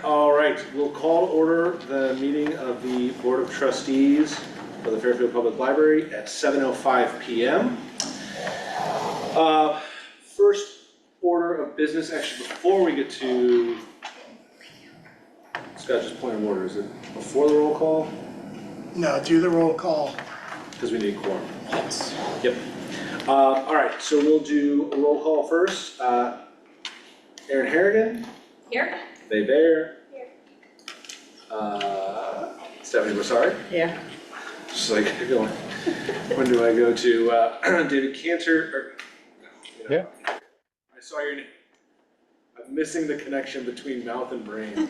All right, we'll call to order the meeting of the Board of Trustees for the Fairfield Public Library at 7:05 p.m. First order of business, actually, before we get to Scott, just point of order, is it before the roll call? No, do the roll call. Because we need quorum. Yes. Yep. All right, so we'll do a roll call first. Erin Harrigan. Here. They Bear. Here. Stephanie Broussard. Here. Just like going, when do I go to David Cantor? Yeah. I saw your name. I'm missing the connection between mouth and brain.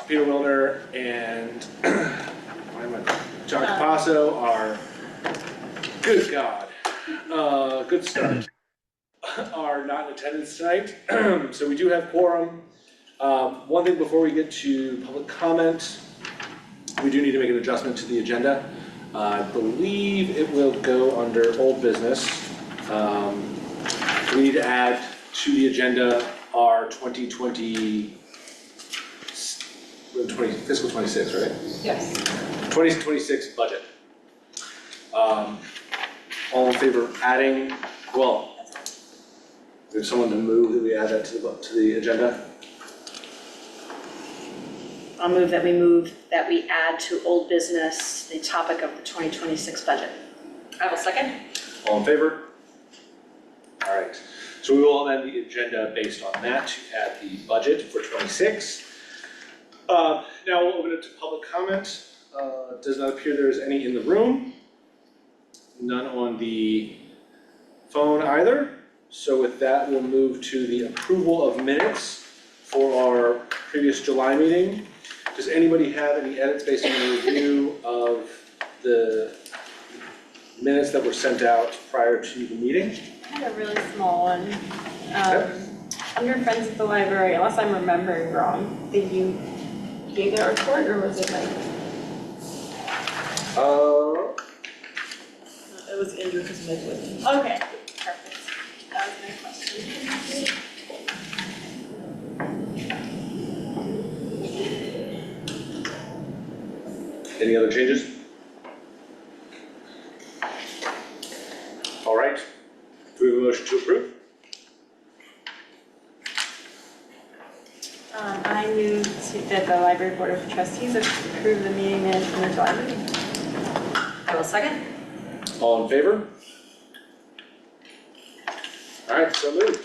Peter Wilner and John Capasso are, good God, good start, are not in attendance tonight. So we do have quorum. One thing before we get to public comment, we do need to make an adjustment to the agenda. I believe it will go under old business. We need to add to the agenda our 2020, fiscal 26, right? Yes. 2026 budget. All in favor of adding, well, there's someone to move that we add that to the agenda? I'll move that we add to old business the topic of the 2026 budget. I will second. All in favor? All right, so we will amend the agenda based on that to add the budget for 26. Now we'll open it to public comment. Does not appear there is any in the room. None on the phone either. So with that, we'll move to the approval of minutes for our previous July meeting. Does anybody have any edits based on the review of the minutes that were sent out prior to the meeting? I had a really small one. Under Friends of the Library, unless I'm remembering wrong, did you gave that report or was it like? It was Andrew because Meg was. Okay, perfect. That was my question. Any other changes? All right, do we have a motion to approve? I move that the Library Board of Trustees approve the meeting minutes from the July meeting. I will second. All in favor? All right, so moved.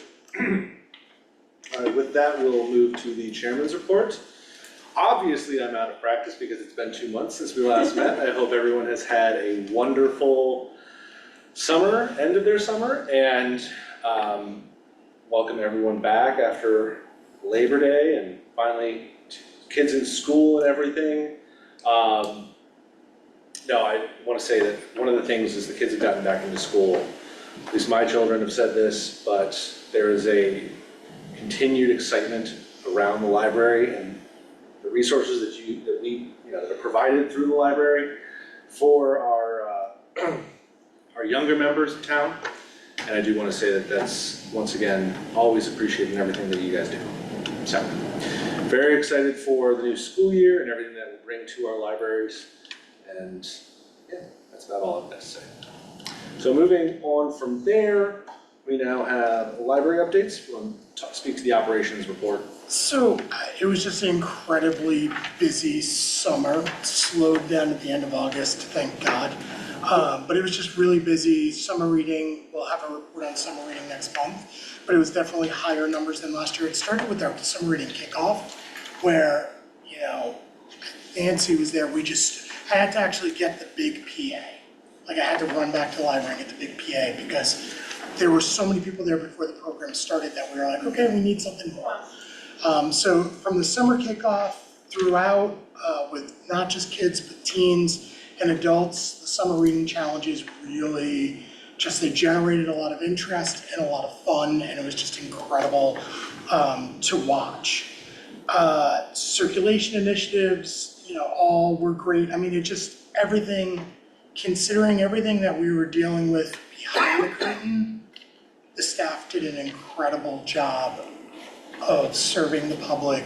All right, with that, we'll move to the chairman's report. Obviously, I'm out of practice because it's been 2 months since we last met. I hope everyone has had a wonderful summer, end of their summer, and welcome everyone back after Labor Day and finally kids in school and everything. No, I want to say that one of the things is the kids have gotten back into school. At least my children have said this, but there is a continued excitement around the library and the resources that are provided through the library for our younger members of town. And I do want to say that that's, once again, always appreciating everything that you guys do. So, very excited for the new school year and everything that will bring to our libraries. And yeah, that's about all I've got to say. So moving on from there, we now have library updates. We'll speak to the operations report. So it was just an incredibly busy summer. It slowed down at the end of August, thank God. But it was just really busy. Summer reading, we'll have a report on summer reading next month, but it was definitely higher numbers than last year. It started with our summer reading kickoff where, Nancy was there. I had to actually get the big PA. Like I had to run back to the library and get the big PA because there were so many people there before the program started that we were like, okay, we need something more. So from the summer kickoff throughout, with not just kids, but teens and adults, the summer reading challenges really they generated a lot of interest and a lot of fun, and it was just incredible to watch. Circulation initiatives, all were great. I mean, everything, considering everything that we were dealing with behind the curtain, the staff did an incredible job of serving the public,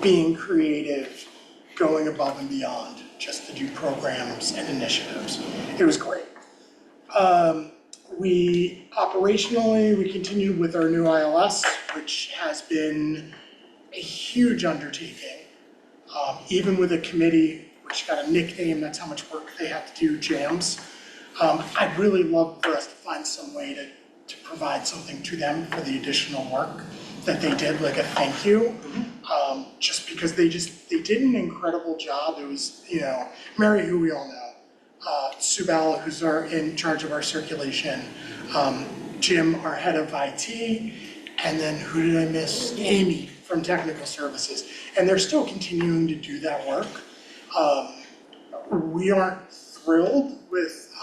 being creative, going above and beyond just to do programs and initiatives. It was great. We operationally, we continued with our new ILS, which has been a huge undertaking. Even with a committee, which got a nickname, that's how much work they have to do, JAMS. I'd really love for us to find some way to provide something to them for the additional work that they did, like a thank you. Just because they did an incredible job. It was, Mary, who we all know, Sue Balla, who's in charge of our circulation, Jim, our head of IT, and then who did I miss? Amy from Technical Services. And they're still continuing to do that work. We aren't thrilled with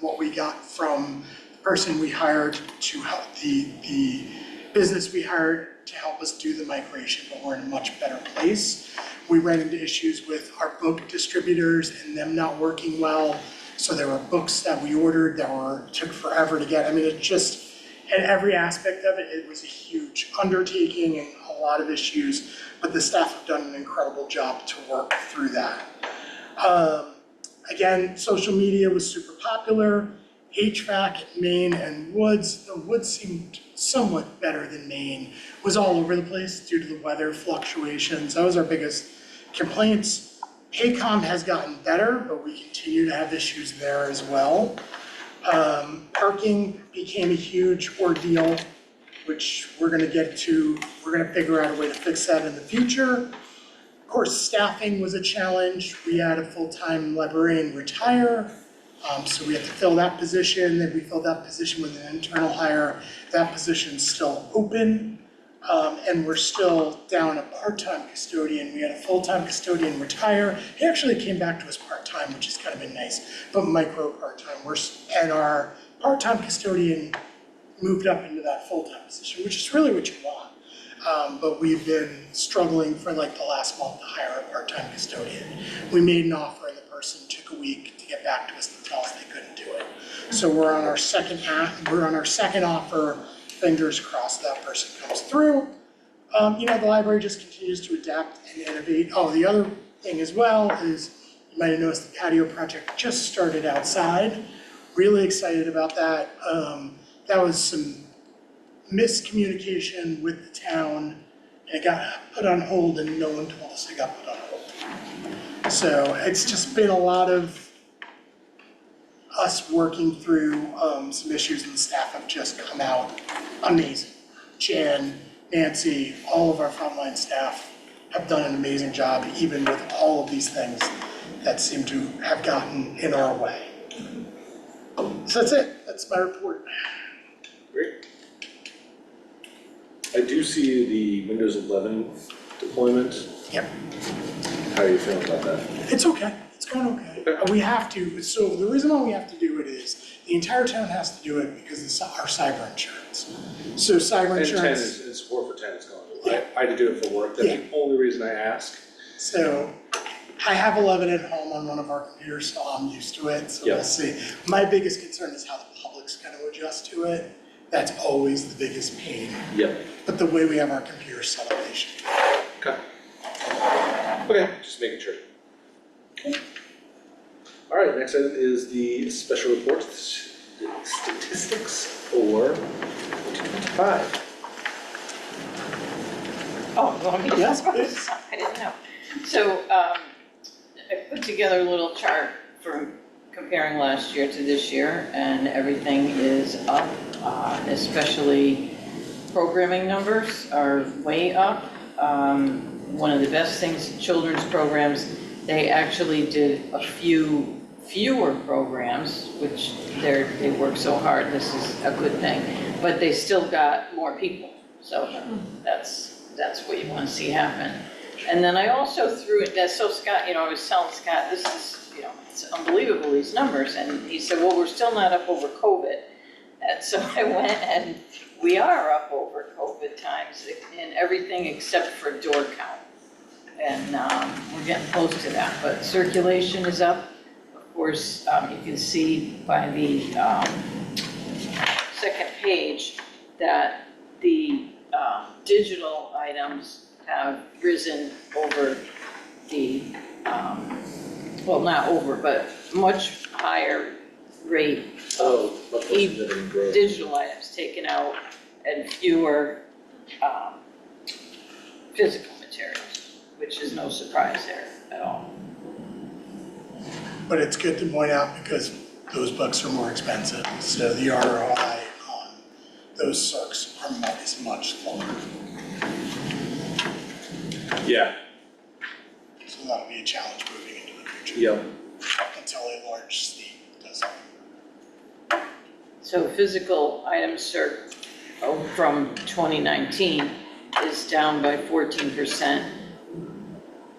what we got from the person we hired to help the business we hired to help us do the migration, but we're in a much better place. We ran into issues with our book distributors and them not working well. So there were books that we ordered that took forever to get. I mean, it just, in every aspect of it, it was a huge undertaking and a lot of issues, but the staff have done an incredible job to work through that. Again, social media was super popular. HVAC at Maine and Woods. The Woods seemed somewhat better than Maine. It was all over the place due to the weather fluctuations. That was our biggest complaints. Paycom has gotten better, but we continue to have issues there as well. Parking became a huge ordeal, which we're gonna figure out a way to fix that in the future. Of course, staffing was a challenge. We had a full-time librarian retire, so we had to fill that position. Then we filled that position with an internal hire. That position's still open, and we're still down a part-time custodian. We had a full-time custodian retire. He actually came back to us part-time, which has kind of been nice, but micro part-time. And our part-time custodian moved up into that full-time position, which is really what you want. But we've been struggling for like the last month to hire a part-time custodian. We made an offer and the person took a week to get back to us to tell us they couldn't do it. So we're on our second offer, fingers crossed that person comes through. The library just continues to adapt and innovate. Oh, the other thing as well is, you might have noticed the patio project just started outside. Really excited about that. That was some miscommunication with the town, and it got put on hold and no one told us it got put on hold. So it's just been a lot of us working through some issues, and the staff have just come out amazing. Jan, Nancy, all of our frontline staff have done an amazing job, even with all of these things that seem to have gotten in our way. So that's it, that's my report. Great. I do see the Windows 11 deployment. Yep. How are you feeling about that? It's okay, it's going okay. We have to, so the reason why we have to do it is, the entire town has to do it because it's our cyber insurance. So cyber And 10 insurance. is, support for 10 is going. Yeah. I had to do it for work, that's Yeah. the only reason I ask. So I have 11 at home on one of our computers, so I'm used to it, so Yeah. we'll see. My biggest concern is how the public's gonna adjust to it. That's always the biggest pain. Yep. But the way we have our computers set up, they should. Okay. Okay, just making sure. All right, next item is the special reports, statistics for 2025. Oh, you want me to Yes, talk about please. this? I didn't know. So, I put together a little chart for comparing last year to this year, and everything is up, especially programming numbers are way up. One of the best things, children's programs, they actually did a fewer programs, which they work so hard, this is a good thing, but they still got more people, so that's what you want to see happen. And then I also threw it, so Scott, I was telling Scott, this is, it's unbelievable, these numbers, and he said, well, we're still not up over COVID. And so I went, and we are up over COVID times in everything except for door count. And we're getting close to that, but circulation is up. Of course, you can see by the second page that the digital items have risen over the, well, not over, but much higher rate Oh, of much more significant growth. digital items taken out and fewer physical materials, which is no surprise there at all. But it's good to point out because those books are more expensive, so the ROI on those circs is much lower. Yeah, So that'll be a challenge moving into the future. yep. Until a large state does something. So physical items are, from 2019 is down by 14%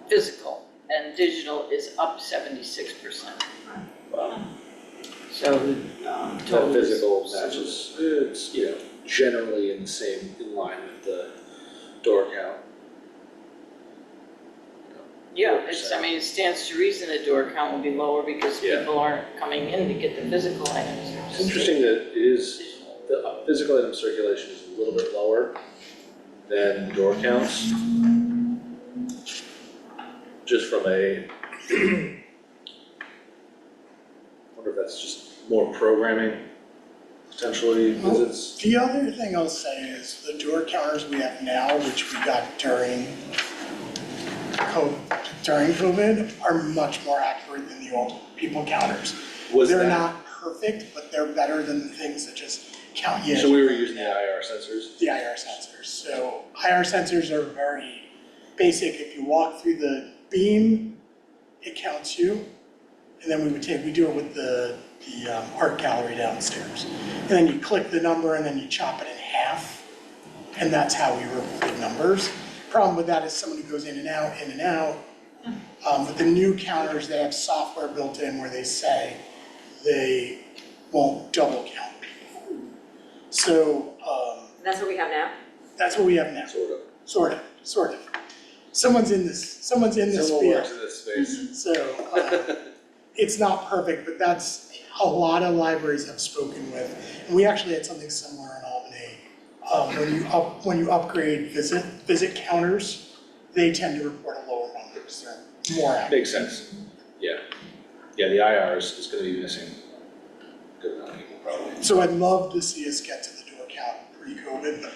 physical, and digital is up 76%. Wow. So, That total is- physical matches, it's, you know, generally in line with the door count. Yeah, it's, I mean, it stands to reason the door count will be lower because Yeah. people aren't coming in to get the physical items. They're It's just interesting that it is, digital. the physical item circulation is a little bit lower than door counts. Just from a, wonder if that's just more programming, potentially visits. The other thing I'll say is the door counters we have now, which we got during COVID, are much more accurate than the old people counters. Was They're that- not perfect, but they're better than the things that just count you. So we were using the IR sensors? The IR sensors. So IR sensors are very basic. If you walk through the beam, it counts you. And then we do it with the art gallery downstairs. And then you click the number and then you chop it in half. And that's how we record numbers. Problem with that is someone who goes in and out, in and out. With the new counters, they have software built in where they say they won't double count people. So, That's what we have now? that's what we have now, Sort of. sort of. Someone's in this Someone field, works in this space. so, it's not perfect, but that's, a lot of libraries have spoken with. And we actually had something similar in Albany. When you upgrade visit counters, they tend to report a lower number, because they're more accurate. Makes sense, yeah. Yeah, the IR is gonna be missing a good amount of people probably. So I'd love to see us get to the door count pre-COVID, but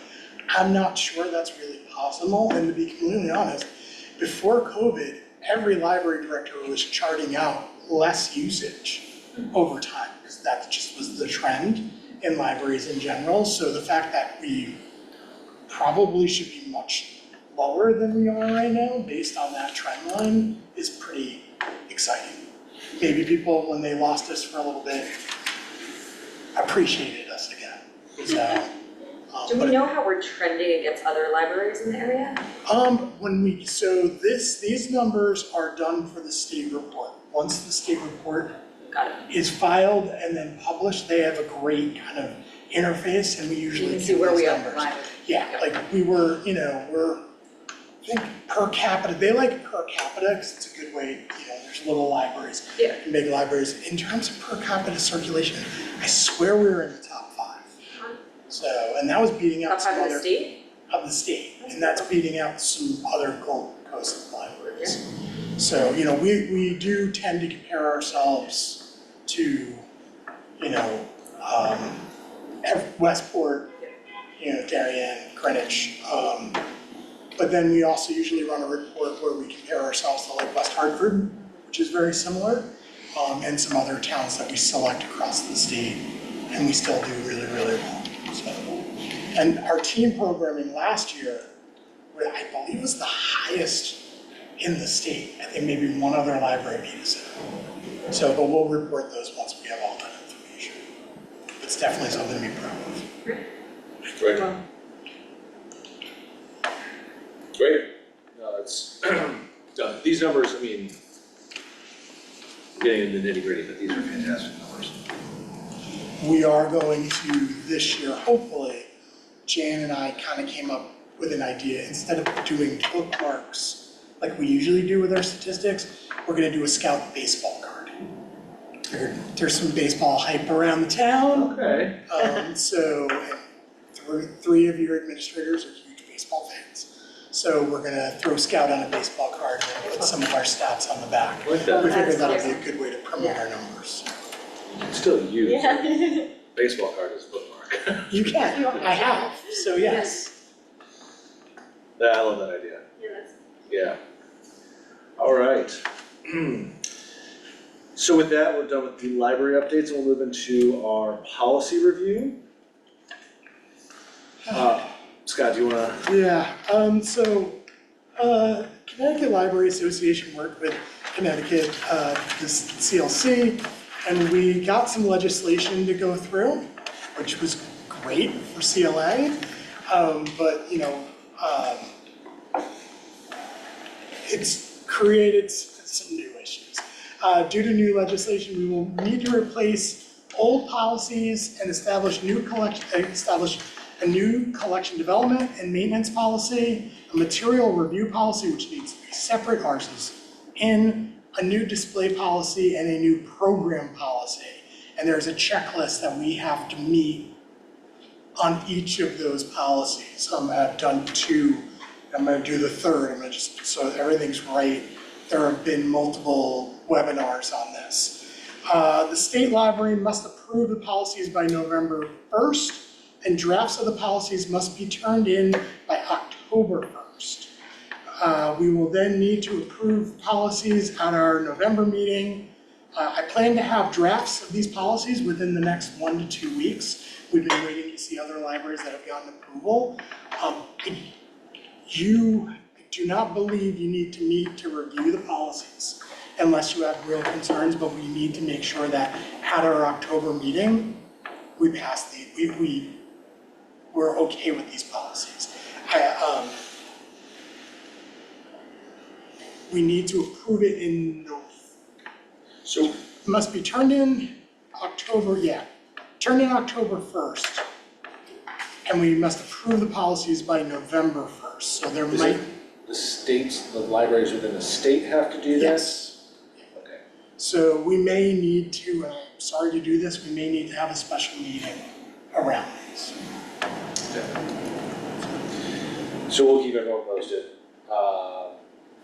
I'm not sure that's really possible. And to be completely honest, before COVID, every library director was charting out less usage over time, because that just was the trend in libraries in general. So the fact that we probably should be much lower than we are right now, based on that trend line, is pretty exciting. Maybe people, when they lost us for a little bit, appreciated us again. So, Do we know how we're trending against other libraries in the area? these numbers are done for the state report. Once the state report Got it. is filed and then published, they have a great kind of interface, and we You usually can see give where those we are numbers. live. Yeah, like we're, I think per capita, they like per capita, because it's a good way, there's little libraries. Yeah. And big libraries. In terms of per capita circulation, I swear we were in the top 5. So, and that was beating out Top some 5 of the other, state? of the state, and that's beating out some other Gold Coast libraries. So, we do tend to compare ourselves to, Westport, Darien, Greenwich. But then we also usually run a report where we compare ourselves to like West Hartford, which is very similar, and some other towns that we select across the state, and we still do really, really well. So, and our team programming last year, I believe was the highest in the state. I think maybe one other library beat us out. So, but we'll report those once we have all that information. It's definitely something to be proud of. Great. Well, Great. No, it's, these numbers, I mean, getting into the nitty gritty, but these are fantastic numbers. We are going to this year, hopefully, Jan and I kind of came up with an idea. Instead of doing bookmarks like we usually do with our statistics, we're going to do a scout baseball card. There's some baseball hype around the town. Okay. So, three of your administrators are huge baseball fans. So we're gonna throw Scout on a baseball card and put some of our stats on the back. I like that. We figured That's that'll be a awesome. good way to promote our numbers. Still use Yeah. baseball card as a bookmark. You can, I have, so yes. Yeah, I love that idea. Yeah, that's. Yeah. All right. So with that, we're done with the library updates and we'll move into our policy review. Scott, do you wanna? Yeah, Connecticut Library Association worked with Connecticut, the CLC, and we got some legislation to go through, which was great for CLA. But, it's created some new issues. Due to new legislation, we will need to replace old policies and establish a new collection development and maintenance policy, a material review policy, which needs to be separate, ours is in, a new display policy, and a new program policy. And there's a checklist that we have to meet on each of those policies. I've done 2, I'm gonna do the 3rd, I'm gonna just, so everything's right. There have been multiple webinars on this. The state library must approve the policies by November 1st, and drafts of the policies must be turned in by October 1st. We will then need to approve policies at our November meeting. I plan to have drafts of these policies within the next 1 to 2 weeks. We've been waiting to see other libraries that have gotten approval. You do not believe you need to meet to review the policies unless you have real concerns, but we need to make sure that at our October meeting, we're okay with these policies. We need to approve it in So, it must be turned in October 1st. And we must approve the policies by November 1st, so there is might, it the libraries within the state have to do this? yes. Okay. So we may need to, and I'm sorry to do this, we may need to have a special meeting around these. So we'll keep everyone posted,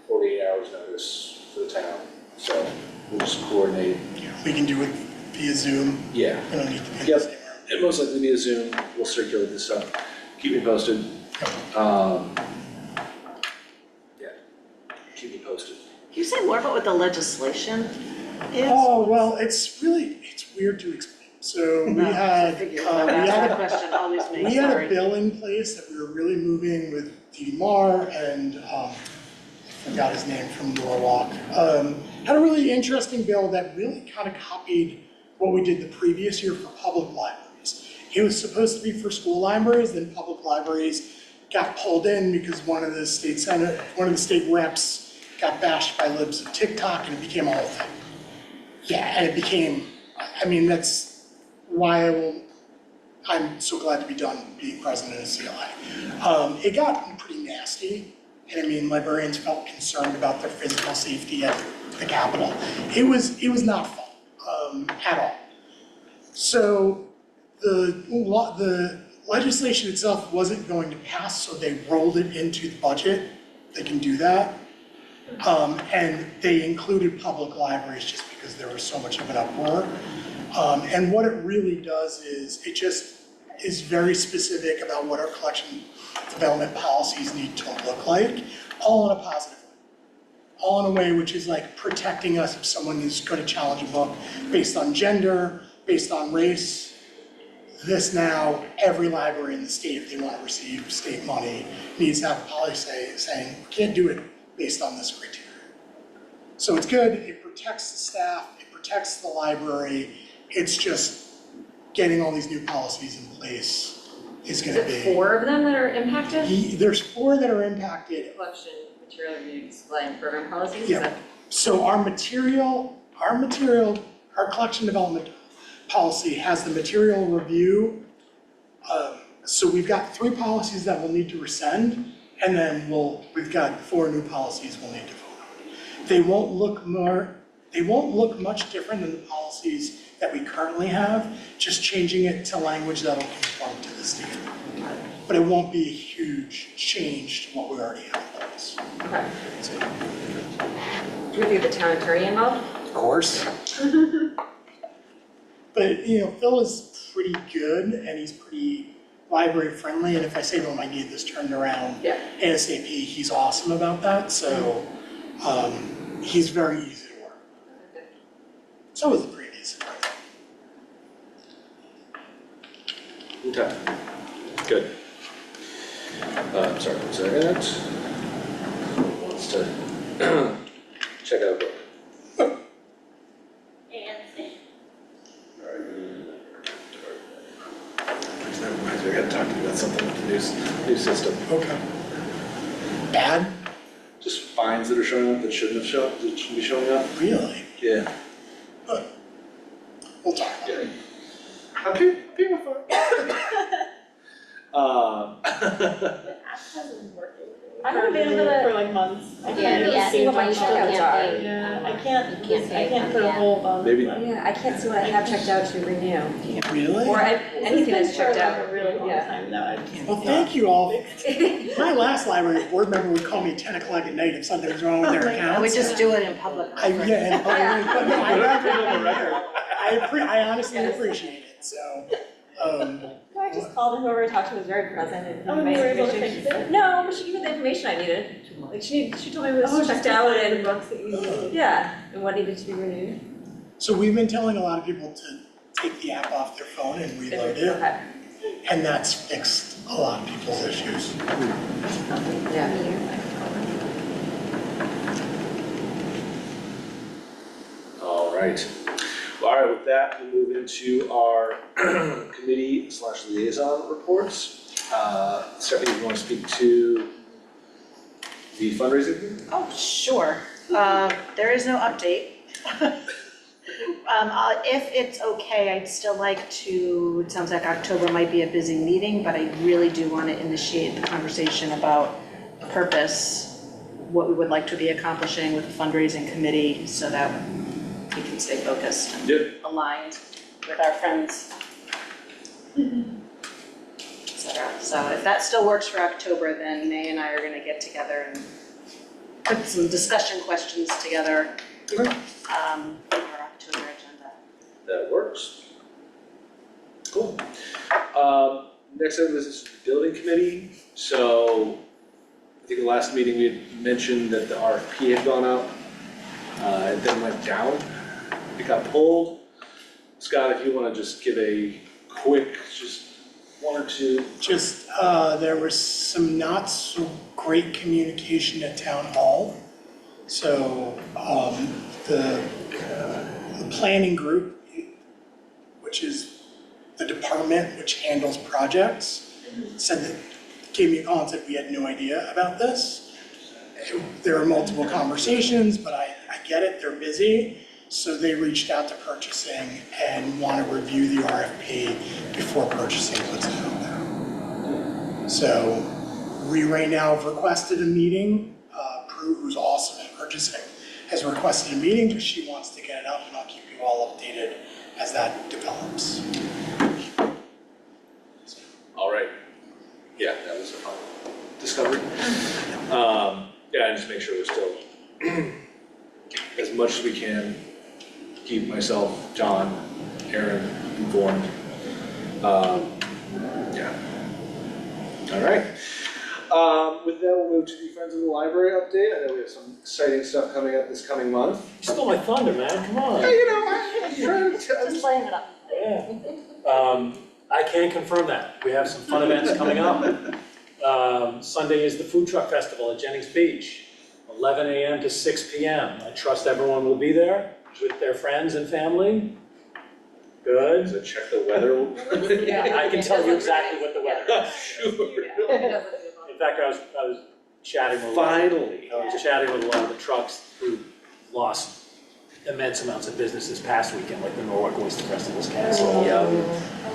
48 hours notice for the town, so we'll just coordinate. We can do it via Zoom, Yeah, we don't need to be in the Yep. same room. it most likely be a Zoom, we'll circulate this stuff, keep me posted. Yeah, keep me posted. Can you say more about what the legislation is? Oh, well, it's weird to explain. So we had, Figured I would ask that question, always me, we had a sorry. bill in place that we were really moving with DMAR and, I forgot his name from Norwalk. Had a really interesting bill that really kind of copied what we did the previous year for public libraries. It was supposed to be for school libraries, then public libraries got pulled in because one of the state reps got bashed by libs of TikTok and it became a whole thing. Yeah, and it became, that's why I'm so glad to be done being president of CLA. It got pretty nasty, and librarians felt concerned about their physical safety at the Capitol. It was not fun, at all. So the legislation itself wasn't going to pass, so they rolled it into the budget. They can do that. And they included public libraries just because there was so much of an uproar. And what it really does is, it just is very specific about what our collection development policies need to look like, all in a positive way. All in a way which is like protecting us if someone is going to challenge a book based on gender, based on race. This now, every library in the state, if they want to receive state money, needs to have a policy saying, we can't do it based on this criteria. So it's good, it protects the staff, it protects the library, it's just getting all these new policies in place is gonna be. Is it 4 of them that are impacted? There's 4 that are impacted. Collection, material review, display, and program policies? Is Yeah. that- So our collection development policy has the material review. So we've got 3 policies that we'll need to rescind, and then we've got 4 new policies we'll need to vote on. They won't look much different than the policies that we currently have, just changing it to language that'll conform to the state. but it won't be a huge change to what we already have in place. Okay. So, Do we get the town attorney involved? of course. But, Phil is pretty good and he's pretty library friendly, and if I say to him I need this turned around Yeah. ASAP, he's awesome about that, so, he's very easy to work with. So was the previous. Okay, good. Sorry, 1 second. Who wants to check out a book? That reminds me, I gotta talk to you about something with the new system. Okay. Bad? Just fines that are showing up that shouldn't be showing up. Really? Yeah. Good. We'll talk about it. I'm paying my fine. I haven't been able to. For like months. I Yeah, can't even yeah, see what my you checkouts can't are. pay. Yeah, I You can't can't put a pay, hold on. Maybe- Yeah, I can't see what I have checked out to renew. Really? Or anything that's checked For out. like a really long Yeah. time now, I can't. Well, thank you all. My last library board member would call me at 10 o'clock at night if something was wrong with their accounts. I would just do it in public. Yeah, and, but no, Yeah. I honestly appreciate it, so, No, I just called and whoever I talked to was very present and. Oh, and you were able to fix it? No, but she gave me the information I needed. Like she told me it was checked out and, books that you. yeah, and what needed to be renewed. so we've been telling a lot of people to take the app off their phone and reload it, Okay. and that's fixed a lot of people's issues. Yeah. All right. All right, with that, we'll move into our committee/liaison reports. Stephanie, you want to speak to the fundraising? Oh, sure. There is no update. If it's okay, I'd still like to, it sounds like October might be a busy meeting, but I really do want to initiate the conversation about purpose, what we would like to be accomplishing with the fundraising committee so that we can stay focused and Yep. aligned with our friends, et cetera. So if that still works for October, then May and I are gonna get together and put some discussion questions together Okay. for our October agenda. That works. Cool. Next item is the building committee. So I think the last meeting we had mentioned that the RFP had gone out. It then went down. It got pulled. Scott, if you want to just give a quick, just one or two. Just, there was some not so great communication at town hall. So, the planning group, which is the department which handles projects, gave me a call and said we had no idea about this. There are multiple conversations, but I get it, they're busy. So they reached out to purchasing and want to review the RFP before purchasing puts it out there. So we right now have requested a meeting. Prue, who's awesome at purchasing, has requested a meeting because she wants to get it up, and I'll keep you all updated as that develops. All right. Yeah, that was a fun discovery. Yeah, and just make sure we're still, as much as we can, keep myself, John, Aaron informed. Yeah. All right. With that, we'll move to the Friends of the Library update. I know we have some exciting stuff coming up this coming month. You stole my thunder, man, come on. Hey, I'm trying to tell Just laying it up. Yeah. I can confirm that. We have some fun events coming up. Sunday is the Food Truck Festival at Jennings Beach, 11 a.m. to 6 p.m. I trust everyone will be there with their friends and family. Good. So check the weather. I can tell you exactly what the weather is. Sure. In fact, I was chatting with Finally. I was chatting with a lot of the trucks who lost immense amounts of business this past weekend, like the Norwalk Oyster Festival's canceled.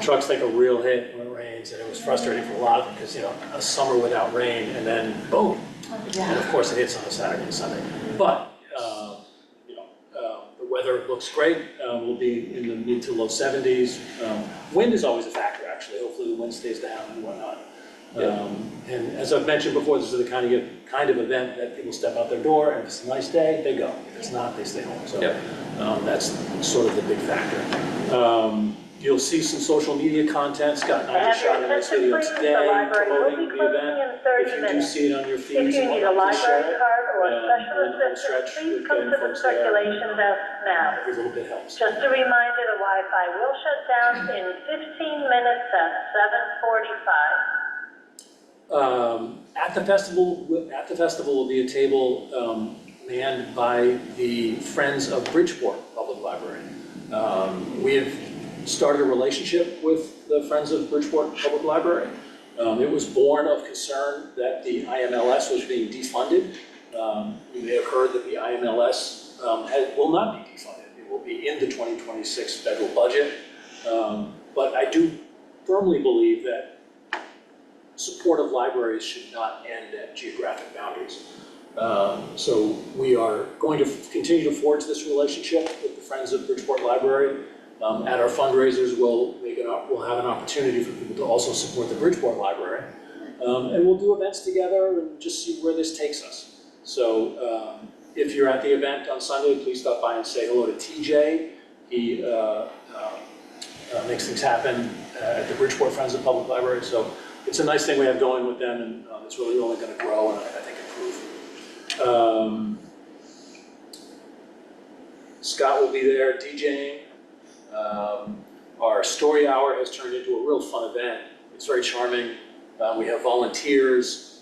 Trucks take a real hit when it rains, and it was frustrating for a lot of them because, a summer without rain, and then boom. And of course, it hits on a Saturday and Sunday. But, the weather looks great. We'll be in the mid to low 70s. Wind is always a factor, actually. Hopefully the wind stays down and whatnot. And as I've mentioned before, this is the kind of event that people step out their door, and if it's a nice day, they go. If it's not, they stay home. So that's sort of the big factor. You'll see some social media content. Scott and I just shot a nice video today promoting the event. If you do see it on your feeds, If you need a library card or a special we're in the home assistant, stretch please with come getting to the folks there. circulation desk now. Every little bit helps. Just a reminder, the Wi-Fi will shut down in 15 minutes at 7:45. At the festival will be a table manned by the Friends of Bridgeport Public Library. We have started a relationship with the Friends of Bridgeport Public Library. It was born of concern that the IMLS was being defunded. You may have heard that the IMLS will not be defunded. It will be in the 2026 federal budget. But I do firmly believe that support of libraries should not end at geographic boundaries. So we are going to continue to forge this relationship with the Friends of Bridgeport Library. At our fundraisers, we'll have an opportunity for people to also support the Bridgeport Library. And we'll do events together and just see where this takes us. So if you're at the event on Sunday, please stop by and say hello to TJ. He makes things happen at the Bridgeport Friends of Public Library. So it's a nice thing we have going with them, and it's really only going to grow and I think improve. Scott will be there DJing. Our story hour has turned into a real fun event. It's very charming. We have volunteers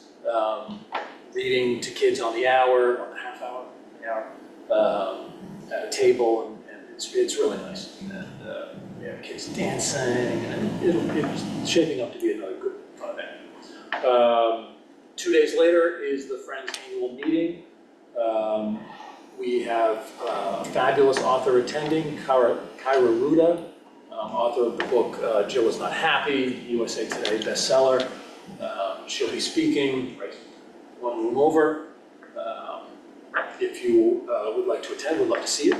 reading to kids on the hour, on the half hour, at a table, and it's really nice. And we have kids dancing, and it's shaping up to be another good fun event. 2 days later is the Friends annual meeting. We have a fabulous author attending, Kyra Ruda, author of the book Jill Is Not Happy, USA Today bestseller. She'll be speaking right one room over. If you would like to attend, we'd love to see you.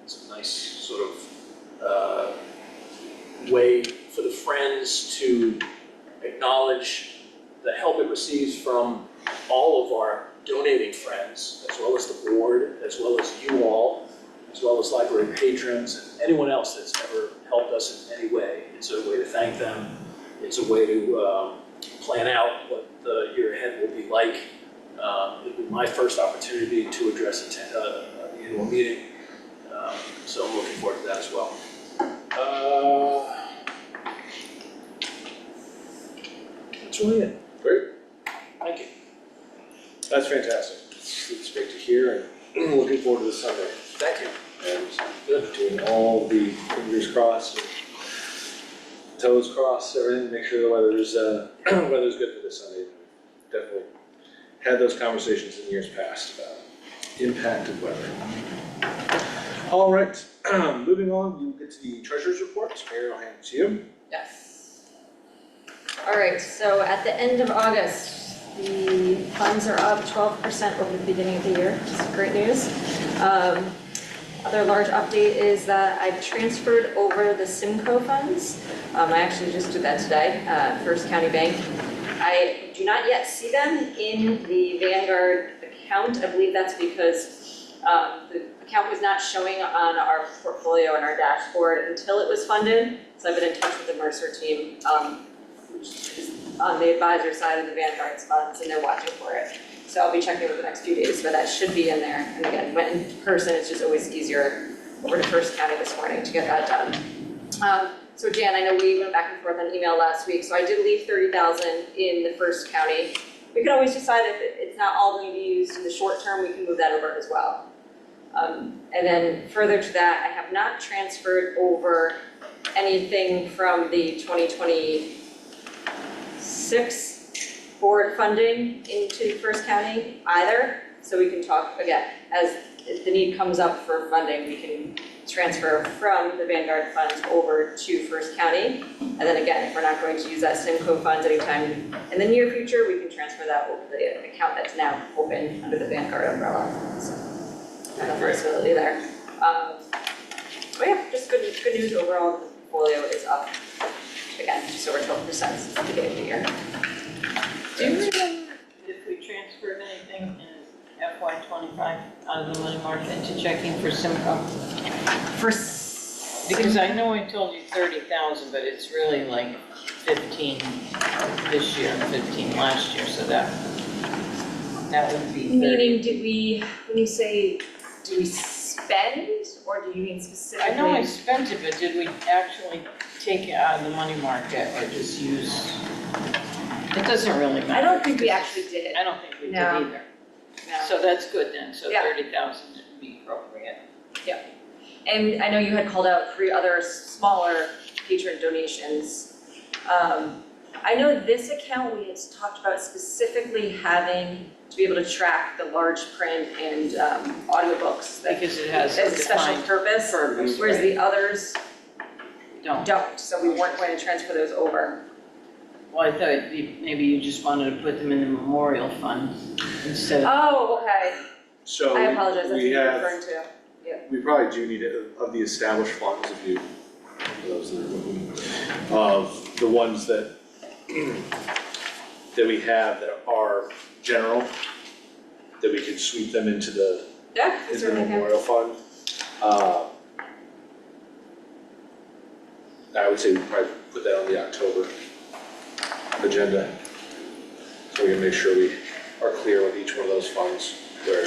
It's a nice sort of way for the Friends to acknowledge the help it receives from all of our donating friends, as well as the board, as well as you all, as well as library patrons, and anyone else that's ever helped us in any way. It's a way to thank them. It's a way to plan out what the year ahead will be like. It'll be my first opportunity to address the annual meeting, so I'm looking forward to that as well. That's really it. Great. Thank you. That's fantastic. It's great to hear, and looking forward to this Sunday. Thank you. And good, doing all the fingers crossed, and toes crossed, everything, to make sure the weather's good for this Sunday. Definitely had those conversations in years past about impact of weather. All right, moving on, we'll get to the treasurer's report. Mary, I'll hand it to you. Yes. All right, so at the end of August, the funds are up 12% over the beginning of the year, which is great news. Other large update is that I've transferred over the Simcoe funds. I actually just did that today, First County Bank. I do not yet see them in the Vanguard account. I believe that's because the account was not showing on our portfolio and our dashboard until it was funded. So I've been in touch with the Mercer team, which is on the advisor side of the Vanguard's funds, and they're watching for it. So I'll be checking over the next few days, but that should be in there. And again, went in person, it's just always easier over to First County this morning to get that done. So Jan, I know we went back and forth on email last week, so I did leave 30,000 in the First County. We can always decide if it's not all going to be used in the short term, we can move that over as well. And then further to that, I have not transferred over anything from the 2026 board funding into First County either. So we can talk, again, as if the need comes up for funding, we can transfer from the Vanguard funds over to First County. And then again, if we're not going to use that Simcoe funds anytime in the near future, we can transfer that over to the account that's now open under the Vanguard umbrella. So kind of flexibility there. But yeah, just good news overall. The portfolio is up again, just over 12% since the beginning of the year. Do you remember if we transferred anything in FY '25 out of the money market into checking for Simco? Because I know I told you 30,000, but it's really like 15 this year and 15 last year, so that would be 30. Meaning, when you say, do we spend, or do you mean specifically? I know I spent it, but did we actually take it out of the money market or just use? It doesn't really matter. I don't think we because actually did. I don't think we did No. either. No. So that's good then, so Yeah. 30,000 would be appropriate. And I know you had called out 3 other smaller patron donations. I know this account we had talked about specifically having to be able to track the large print and audiobooks that Because it has as a special defined purpose, purpose, whereas right? the others Don't. don't, so we weren't going to transfer those over. Well, I thought maybe you just wanted to put them in the memorial fund instead of, Oh, okay, So I apologize, that's what we you're have, referring to. we probably do need of the established funds, if you, those that are looking, of the ones that that we have that are general, that we could sweep them into the Yeah, we into the certainly can. memorial fund. I would say we probably put that on the October agenda, so we can make sure we are clear with each one of those funds, where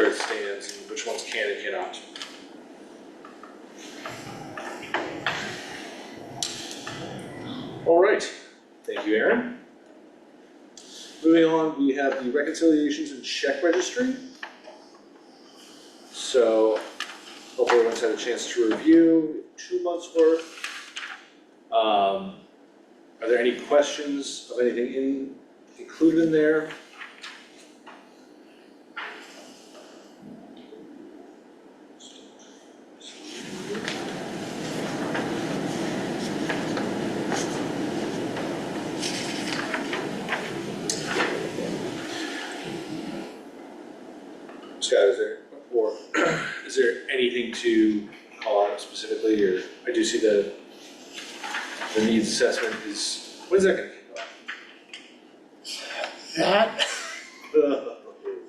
it stands and which ones can and cannot. All right, thank you, Aaron. Moving on, we have the reconciliations and check registry. So, hope everyone's had a chance to review 2 months worth. Are there any questions of anything included in there? Scott, is there anything to call out specifically, or I do see the needs assessment is, when is that gonna kick off?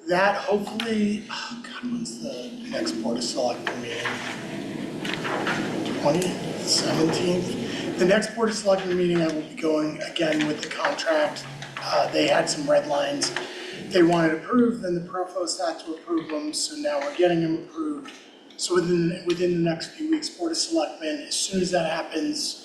That hopefully, oh God, when's the next Board of Selectmen meeting? 17th? The next Board of Selectmen meeting, I will be going again with the contract. They had some red lines they wanted approved, then the provost had to approve them, so now we're getting them approved. So within the next few weeks, Board of Selectmen, as soon as that happens,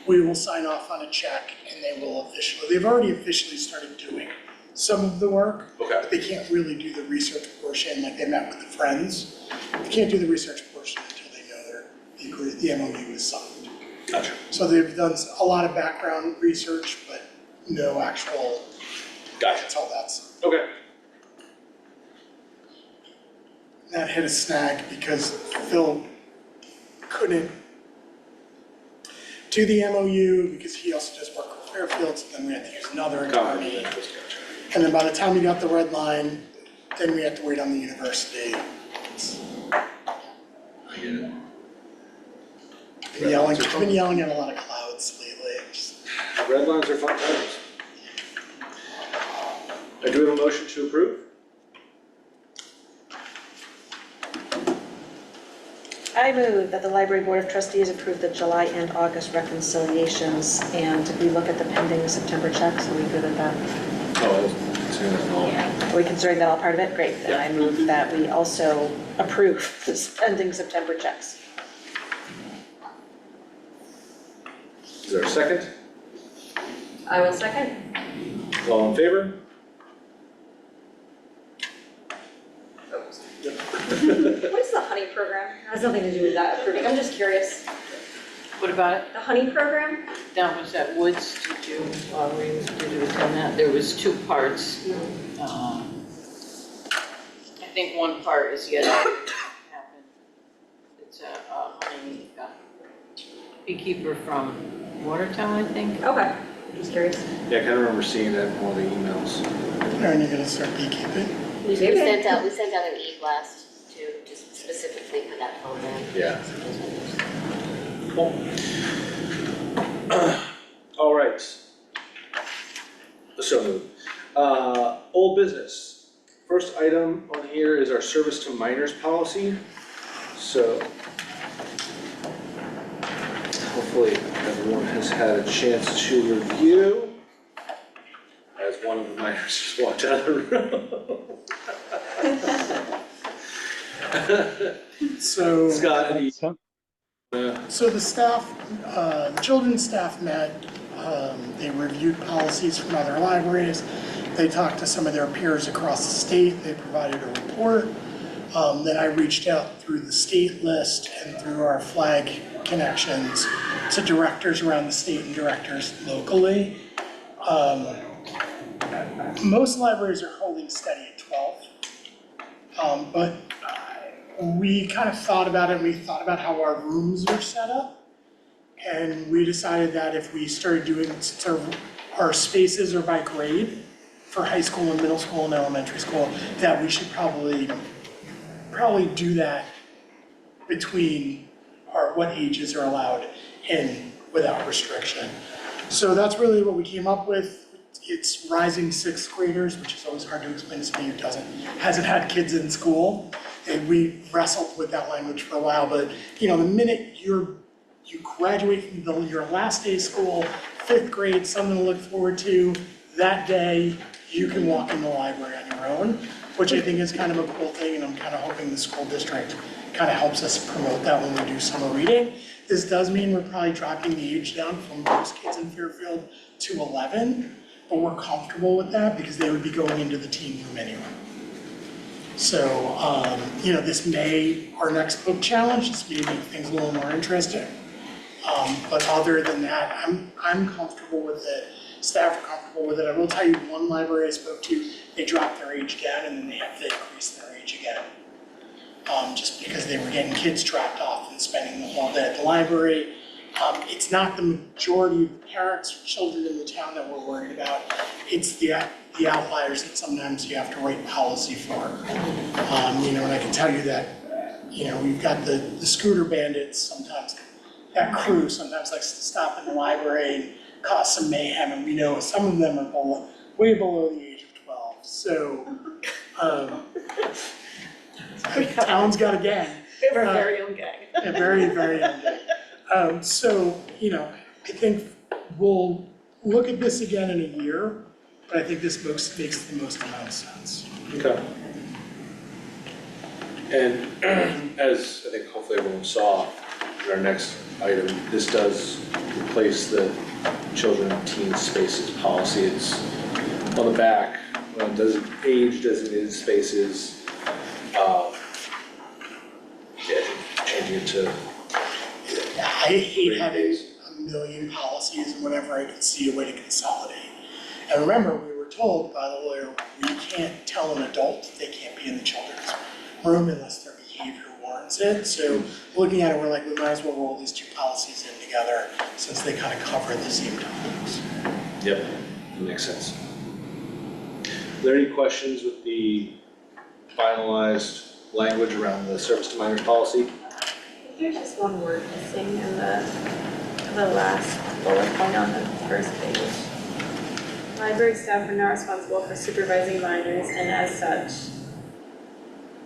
we will sign off on a check and they've already officially started doing some of the work. Okay. But they can't really do the research portion, like they met with the Friends. They can't do the research portion until they know the MOU is signed. Gotcha. So they've done a lot of background research, but no actual, Gotcha. that's all that's. Okay. That hit a snag because Phil couldn't do the MOU because he also does work with Fairfield, so then we had to use another Conflict of attorney. interest, gotcha. And then by the time we got the red line, then we had to wait on the university. I get it. I've been yelling at a lot of clouds lately. Red lines are fun times. I do have a motion to approve. I move that the Library Board of Trustees approve the July and August reconciliations, and we look at the pending September checks. Are we good at that? Oh, saying that all. Are we considering that all part of it? Great, then I move that we also approve the pending September checks. Is there a second? I will second. All in favor? Oops. What is the honey program? It has nothing to do with that approving. I'm just curious. what about it? The honey program? That was at Woods, did you attend that? There was 2 parts. I think one part is yet to happen. It's a honey beekeeper from Watertown, I think. Okay, just curious. Yeah, I kind of remember seeing that in one of the emails. Aaron, you're gonna start beekeeping? We Maybe. sent out an e-blast to just specifically for that program. Yeah. Cool. All right. So moved. Old business. First item on here is our service to minors policy. So hopefully everyone has had a chance to review. As one of the minors just walked out of the room. So. Scott, any? So the staff, the children's staff met, they reviewed policies from other libraries, they talked to some of their peers across the state, they provided a report. Then I reached out through the state list and through our flag connections to directors around the state and directors locally. Most libraries are holding steady at 12, but we kind of thought about it, and we thought about how our rooms are set up. And we decided that if we started doing, sort of, our spaces are by grade for high school and middle school and elementary school, that we should probably do that between what ages are allowed in without restriction. So that's really what we came up with. It's rising sixth graders, which is always hard to explain to somebody who hasn't had kids in school. And we wrestled with that language for a while, but the minute you graduate from your last day of school, fifth grade, something to look forward to, that day you can walk in the library on your own, which I think is kind of a cool thing, and I'm kind of hoping the school district kind of helps us promote that when we do summer reading. This does mean we're probably dropping the age down from most kids in Fairfield to 11, but we're comfortable with that because they would be going into the teen room anyway. So, this may, our next book challenge, this may make things a little more interesting. But other than that, I'm comfortable with it. Staff are comfortable with it. I will tell you, one library I spoke to, they dropped their age down and then they have to increase their age again. Just because they were getting kids dropped off and spending the whole day at the library. It's not the majority of parents or children in the town that we're worried about. It's the outliers that sometimes you have to write policy for. And I can tell you that, we've got the scooter bandits sometimes. That crew sometimes likes to stop in the library and cause some mayhem, and we know some of them are way below the age of 12. So, town's got a gang. We have a very young gang. A very, very young gang. I think we'll look at this again in a year, but I think this book makes the most amount of sense. Okay. And as I think hopefully everyone saw in our next item, this does replace the children and teen spaces policy. It's on the back, does age designated spaces, changing it to. I hate having a million policies and whenever I could see a way to consolidate. And remember, we were told by the lawyer, we can't tell an adult that they can't be in the children's room unless their behavior warrants it. So looking at it, we're like, we might as well roll these two policies in together since they kind of cover the same topics. Yep, that makes sense. Are there any questions with the finalized language around the service to minors policy? There's just one word missing in the last bullet point on the first page. Library staff are not responsible for supervising minors, and as such,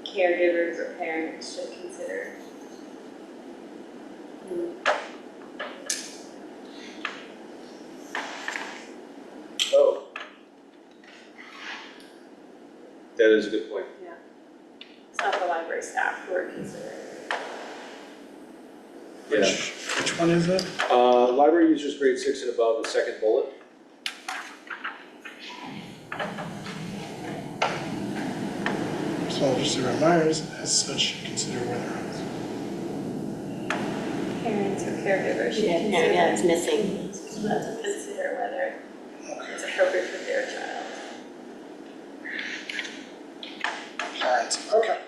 caregivers or parents should consider. Oh. That is a good point. Yeah. It's not the library staff who are considering. Which one is it? Library users grade 6 and above, the second bullet. So I'll just say minors as such should consider whether Parents or caregivers should consider. Yeah, it's missing. Consider whether it's appropriate for their child. parents. Okay.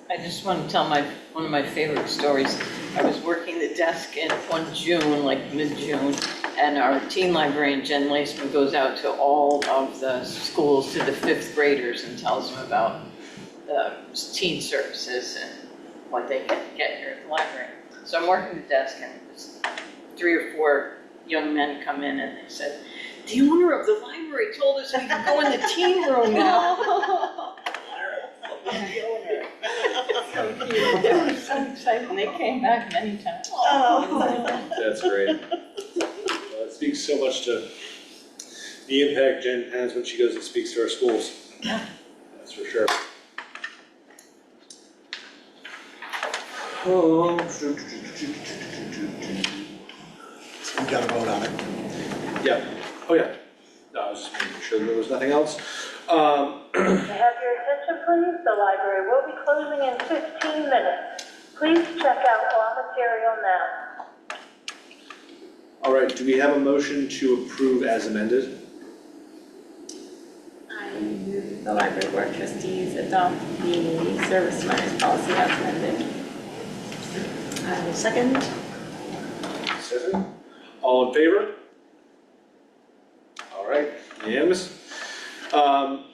I just want to tell one of my favorite stories. I was working the desk in one June, like mid-June, and our teen librarian, Jen Laceman, goes out to all of the schools, to the fifth graders, and tells them about the teen services. what they can get here at the library. So I'm working the desk and there's 3 or 4 young men come in and they said, the owner of the library told us we could go in the teen room now. So cute. They were so excited and they came back many times. That's great. Well, it speaks so much to the impact Jen has when she goes and speaks to our schools. Yeah. That's for sure. Oh. So we gotta vote on it. Yeah, oh yeah. No, I was just making sure there was nothing else. To have your attention, please, the library will be closing in 15 minutes. Please check out all material now. All right, do we have a motion to approve as amended? I move the library board of trustees adopt the service minus policy as amended. Second? Stephanie? All in favor? All right, unanimous.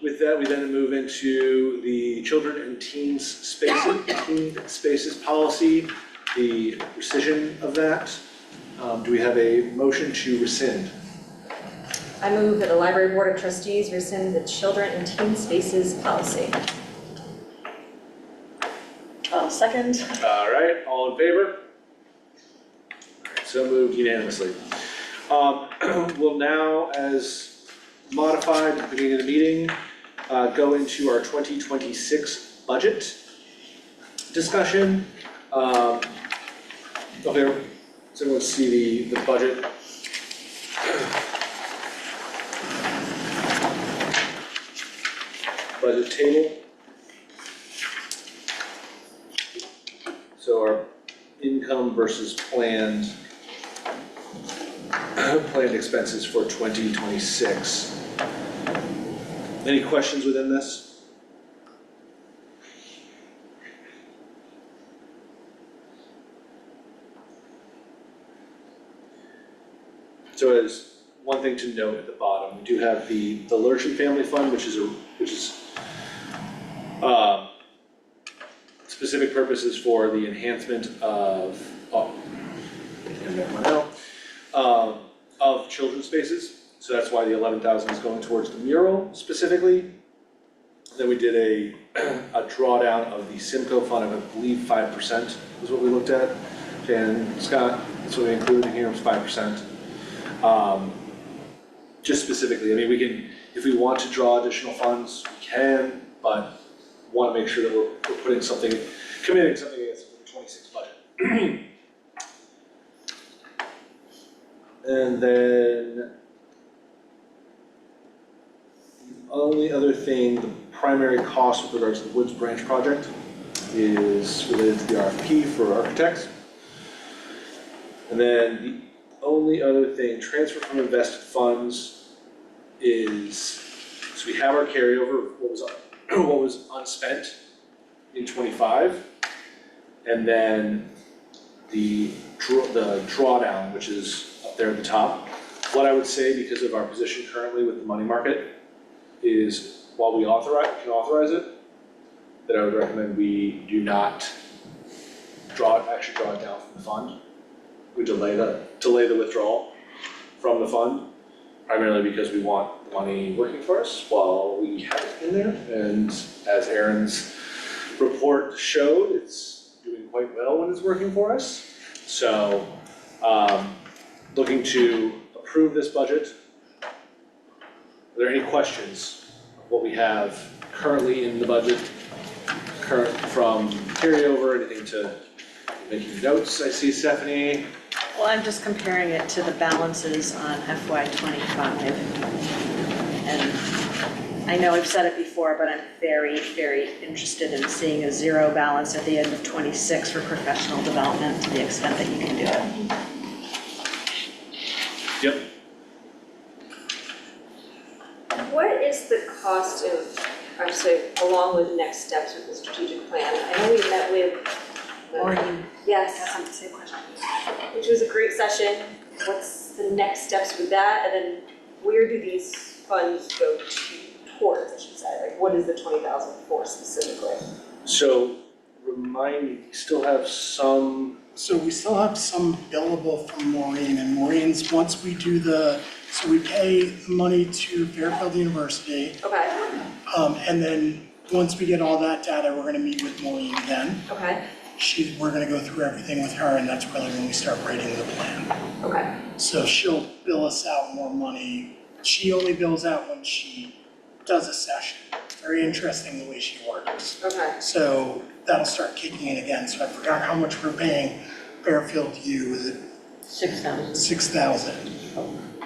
With that, we then move into the children and teen spaces policy, the rescission of that. Do we have a motion to rescind? I move that the library board of trustees rescind the children and teen spaces policy. Second? All right, all in favor? So moved unanimously. We'll now, as modified at the beginning of the meeting, go into our 2026 budget discussion. Okay, so let's see the budget. Budget table. So our income versus planned expenses for 2026. Any questions within this? So as one thing to note at the bottom, we do have the Lurchen Family Fund, which is specific purposes for the enhancement of, of children's spaces. So that's why the 11,000 is going towards the mural specifically. Then we did a drawdown of the Simcoe fund of, I believe, 5% was what we looked at. Jan, Scott, that's what we included in here, was 5%. Just specifically, I mean, we can, if we want to draw additional funds, we can, but want to make sure that we're putting something, committing something against the 26 budget. And then the only other thing, the primary cost with regards to the Woods Branch project is related to the RFP for architects. And then the only other thing, transfer from invested funds is, so we have our carryover, what was unspent in '25, and then the drawdown, which is up there at the top. What I would say, because of our position currently with the money market, is while we can authorize it, that I would recommend we do not actually draw it down from the fund. We delay the withdrawal from the fund, primarily because we want the money working for us while we have it in there. And as Aaron's report showed, it's doing quite well when it's working for us. So, looking to approve this budget. Are there any questions of what we have currently in the budget, from carryover, anything to making notes? I see Stephanie. Well, I'm just comparing it to the balances on FY '25. And I know I've said it before, but I'm very, very interested in seeing a zero balance at the end of '26 for professional development to the extent that you can do it. Yep. What is the cost of, actually, along with next steps with the strategic plan? I know we met with. Maureen, Yes, that's the same question. which was a great session. What's the next steps with that? And then where do these funds go towards, I should say? Like, what is the 20,000 for specifically? So remind me, you still have some, So we still have some billable from Maureen, and Maureen's, once we do so we pay money to Fairfield University, Okay, and then once we get all that data, we're gonna meet with Maureen again. okay, We're gonna go through everything with her, and that's really when we start writing the plan. okay, So she'll bill us out more money. She only bills out when she does a session. It's very interesting the way she works. okay. So that'll start kicking in again. So I forgot how much we're paying Fairfield U, is it 6,000. 6,000?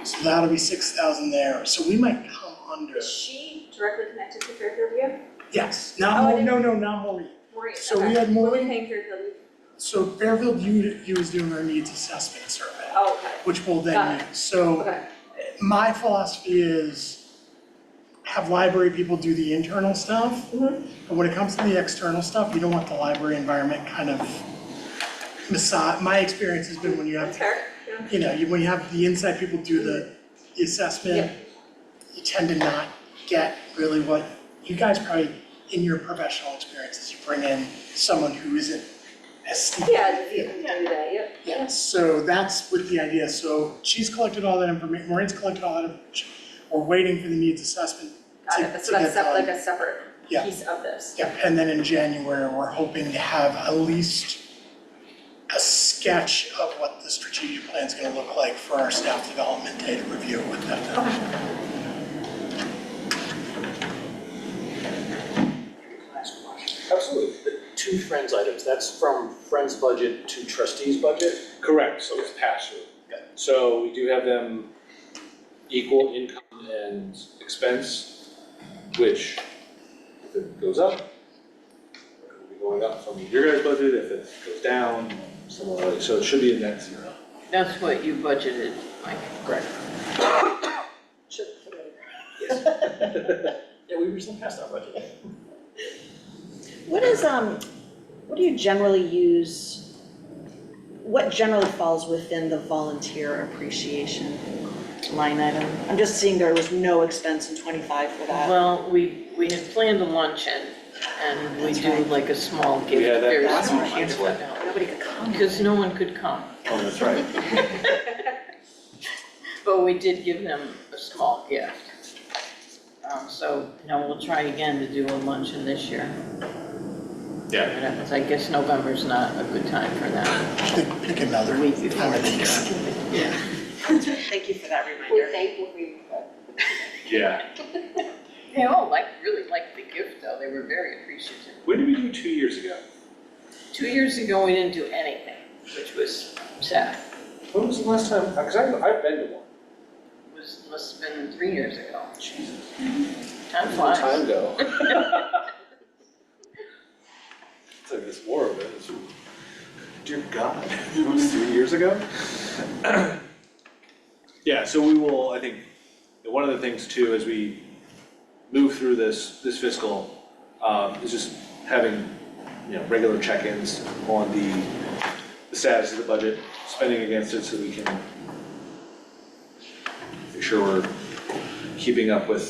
So that'll be 6,000 there. So we might come under. Is she directly connected to Fairfield U? Yes, Oh, I didn't- no, not Maureen. Maureen, So okay. we had What are we Maureen- paying Fairfield U? So Fairfield U is doing our needs assessment survey, Oh, okay, which we'll Got then use. So okay, my philosophy is have library people do the internal stuff. Mhm. But when it comes to the external stuff, you don't want the library environment kind of massage. My experience has been when you that's have, fair, yeah. when you have the inside people do the assessment, Yeah. you tend to not get really what, you guys probably, in your professional experiences, you bring in someone who isn't as steeped. Yeah, you can do that, yep. Yes, so that's with the idea, so she's collected all that information, Maureen's collected all that information. We're waiting for the needs assessment Got to it, so to that's get done. like a separate Yeah. piece of this. Yeah, and then in January, we're hoping to have at least a sketch of what the strategic plan is gonna look like for our staff development day to review with them. Last question. absolutely. The two Friends items, that's from Friends budget to Trustees budget? Correct, so it's pass-through. Okay. So we do have them equal income and expense, which if it goes up, it will be going up from your guys' budget, if it goes down, somewhere like, so it should be a net zero. That's what you budgeted, Mike. Correct. Should- Yeah, we recently passed our budget. What do you generally use, what generally falls within the volunteer appreciation line item? I'm just seeing there was no expense in 25 for that. Well, we had planned a luncheon, and we That's do right. like a small gift. We had that very last small week. gift. Nobody could come. Because no one could come. Oh, that's right. But we did give them a small gift. So, we'll try again to do a luncheon this year. Yeah. But I guess November's not a good time for that. Pick another. The week before time of the year. Thanksgiving. Yeah. Thank you for that We're reminder. thankful for you. Yeah. They all really liked the gift, though. They were very appreciative. When did we do 2 years ago? 2 years ago, we didn't do anything, which was sad. When was the last time, because I've been to one. Must have been 3 years ago. Jesus. Time Long flies. time ago. It's like it's more of it. It's- Dear God, it was 3 years ago? Yeah, so we will, I think, one of the things too, as we move through this fiscal, is just having, regular check-ins on the status of the budget, spending against it so we can make sure we're keeping up with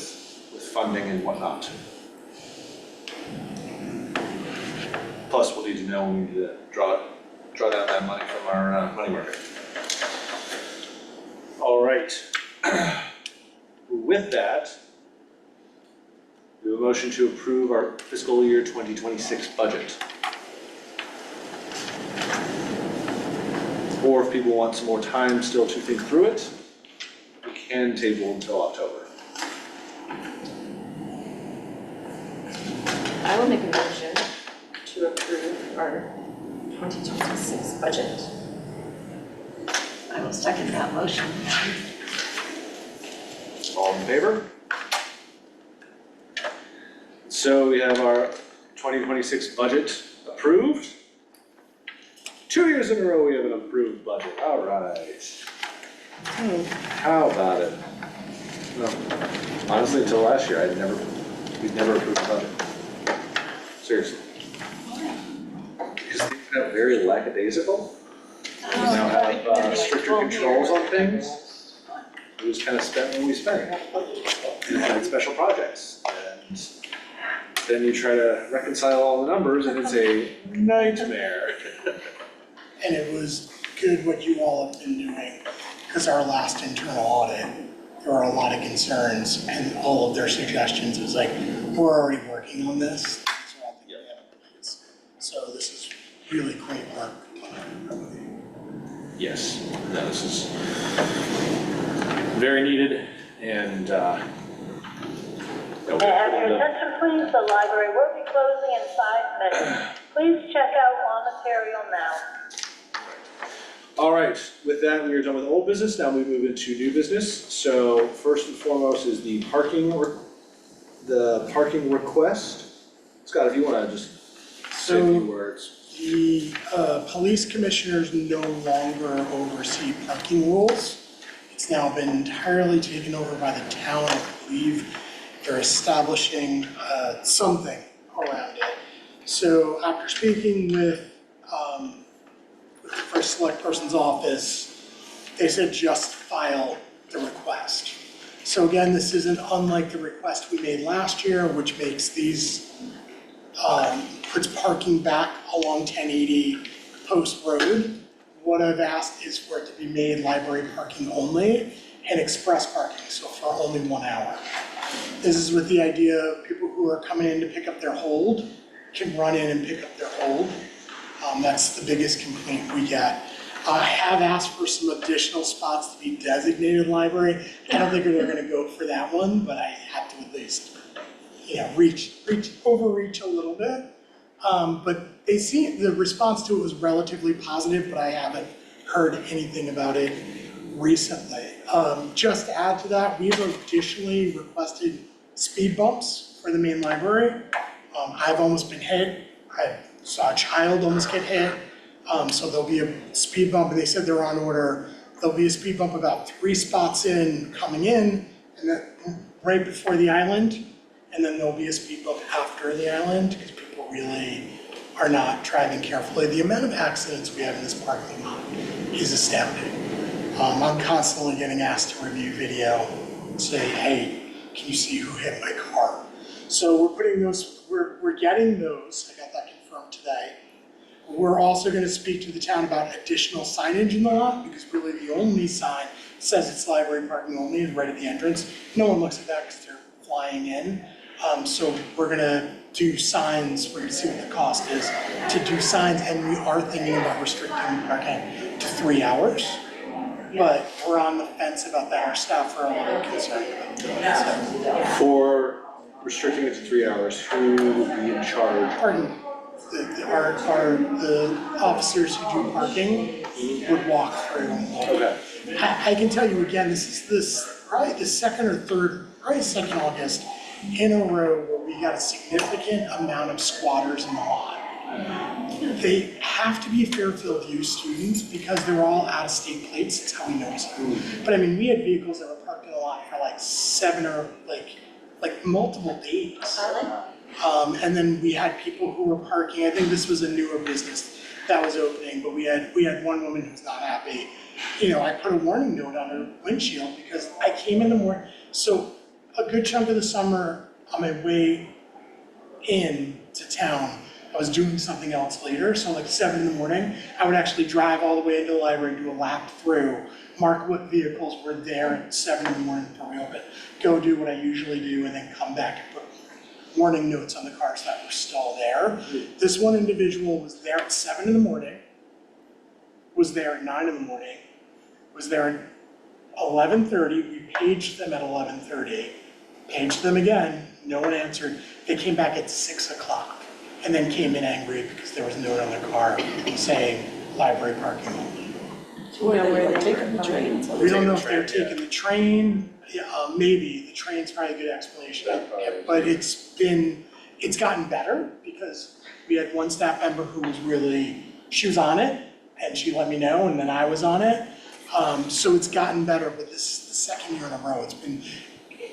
funding and whatnot. Plus, we'll need to know when we need to draw down that money from our money market. All right. With that, we have a motion to approve our fiscal year 2026 budget. Or if people want some more time still to think through it, we can table until October. I will make a motion to approve our 2026 budget. I will second that motion. All in favor? So we have our 2026 budget approved. 2 years in a row, we have an approved budget. All right. How about it? No, honestly, until last year, we'd never approved a budget. Seriously. Because things got very lackadaisical. We now have stricter controls on things. We just kind of spent when we spent. And had special projects. And then you try to reconcile all the numbers and it's a nightmare. And it was good what you all have been doing, because our last internal audit, there were a lot of concerns, and all of their suggestions was like, we're already working on this. These are all things we have in place. So this is really great work. Yes, no, this is very needed and, May I have your attention, please? The library will be closing in 5 minutes. Please check out all material now. all right, with that, we are done with old business, now we move into new business. So first and foremost is the parking request. Scott, if you wanna just say a few words. The police commissioners no longer oversee parking rules. It's now been entirely taken over by the town, I believe. They're establishing something around it. So after speaking with the first select person's office, they said just file the request. So again, this isn't unlike the request we made last year, which makes these, puts parking back along 1080 Post Road. What I've asked is for it to be made library parking only and express parking, so for only 1 hour. This is with the idea of people who are coming in to pick up their hold can run in and pick up their hold. That's the biggest complaint we get. I have asked for some additional spots to be designated library. I don't think they're gonna go for that one, but I have to at least, overreach a little bit. But they see, the response to it was relatively positive, but I haven't heard anything about it recently. Just to add to that, we've additionally requested speed bumps for the main library. I've almost been hit, I saw a child almost get hit, so there'll be a speed bump, and they said they're on order. There'll be a speed bump about 3 spots in, coming in, and then right before the island, and then there'll be a speed bump after the island, because people really are not driving carefully. The amount of accidents we have in this parking lot is astounding. I'm constantly getting asked to review video, and say, hey, can you see who hit my car? So we're putting those, we're getting those, I got that confirmed today. We're also gonna speak to the town about additional signage in the lot, because really the only sign that says it's library parking only is right at the entrance. No one looks at that because they're flying in. So we're gonna do signs, we're gonna see what the cost is to do signs, and we are thinking about restricting parking to 3 hours. But we're on the fence about that, our staff are a little concerned about that. For restricting it to 3 hours, who would be in charge? Pardon, the officers who do parking would walk through. Okay. I can tell you again, this is probably the second or third, probably second August in a row where we got a significant amount of squatters in the lot. They have to be Fairfield U students because they're all out-of-state plates, that's how we notice them. But I mean, we had vehicles that were parked in the lot for like 7 or like multiple days. And then we had people who were parking, I think this was a newer business that was opening, but we had one woman who's not happy. I put a warning note on her windshield because I came in the morning. So a good chunk of the summer on my way in to town, I was doing something else later, so like 7 in the morning, I would actually drive all the way into the library, do a lap through, mark what vehicles were there at 7 in the morning before we open, go do what I usually do, and then come back and put warning notes on the cars that were still there. This one individual was there at 7 in the morning, was there at 9 in the morning, was there at 11:30, we paged them at 11:30, paged them again, no one answered. They came back at 6 o'clock and then came in angry because there was a note on their car saying library parking only. Where they're taking the train. We don't know if they're taking the train, maybe, the train's probably a good explanation. But it's gotten better because we had one staff member who was she was on it and she let me know and then I was on it. So it's gotten better, but this is the second year in a row.